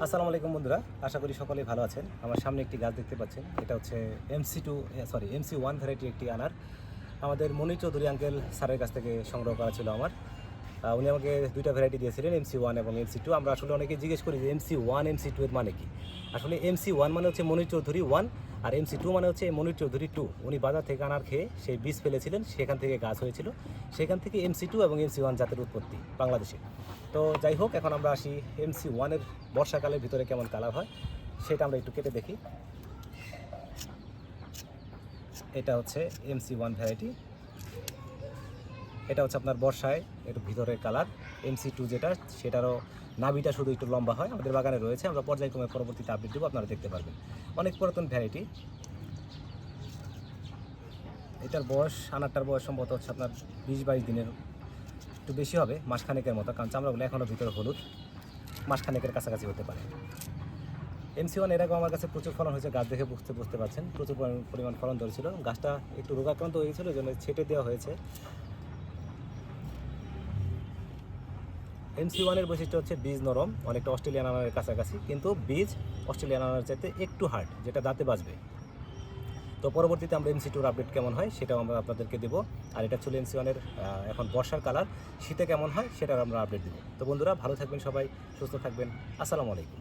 আসসালামু আলাইকুম বন্ধুরা, আশা করি সকলেই ভালো আছেন। আমার সামনে একটি গাছ দেখতে পাচ্ছেন, এটা হচ্ছে MC1 ভ্যারাইটির একটি আনার। আমাদের মনির চৌধুরী আঙ্কেল স্যারের কাছ থেকে সংগ্রহ করা ছিল আমার। উনি আমাকে দুইটা ভ্যারাইটি দিয়েছিলেন, MC1 এবং MC2। আমরা আসলে অনেকে জিজ্ঞেস করি যে MC1 MC2 এর মানে কি। আসলে MC1 মানে হচ্ছে মনির চৌধুরী 1, আর MC2 মানে হচ্ছে মনির চৌধুরী 2। উনি বাজার থেকে আনার খেয়ে সেই বীজ ফেলেছিলেন, সেখান থেকে গাছ হয়েছিল। সেখান থেকে MC2 এবং MC1 জাতের উৎপত্তি বাংলাদেশে। তো যাই হোক, এখন আমরা আসি MC1-এর বর্ষাকালের ভিতরে কেমন কালার হয় সেটা আমরা একটু কেটে দেখি। এটা হচ্ছে MC1 ভ্যারাইটি। এটা হচ্ছে আপনার বর্ষায় একটু ভিতরের কালার। MC2 যেটা, সেটারও নাভিটা শুধু একটু লম্বা হয়। আমাদের বাগানে রয়েছে, আমরা পর্যায়ক্রমে পরবর্তীতে আপডেট দেবো, আপনারা দেখতে পারবেন। অনেক পুরাতন ভ্যারাইটি। এটার বয়স, আনারটার বয়স সম্ভবত হচ্ছে আপনার 20-22 দিনের একটু বেশি হবে, মাসখানেকের মতো, কারণ চামড়াগুলো এখনও ভিতরে হলুদ, মাসখানেকের কাছাকাছি হতে পারে। MC1 এর আগে আমার কাছে প্রচুর ফলন হয়েছে, গাছ দেখে বুঝতে পারছেন, প্রচুর পরিমাণ ফলন ধরেছিল। গাছটা একটু রোগাক্রান্ত হয়ে গেছিলো, ওই জন্য ছেটে দেওয়া হয়েছে। MC1-এর বৈশিষ্ট্য হচ্ছে বীজ নরম, অনেকটা অস্ট্রেলিয়ান আনারের কাছাকাছি, কিন্তু বীজ অস্ট্রেলিয়ান আনারের চাইতে একটু হার্ড, যেটা দাঁতে বাজবে। তো পরবর্তীতে আমরা MC2-র আপডেট কেমন হয় সেটাও আমরা আপনাদেরকে দেবো। আর এটা ছিল MC1-এর এখন বর্ষার কালার। শীতে কেমন হয় সেটার আমরা আপডেট দেবো। তো বন্ধুরা, ভালো থাকবেন সবাই, সুস্থ থাকবেন। আসসালামু আলাইকুম।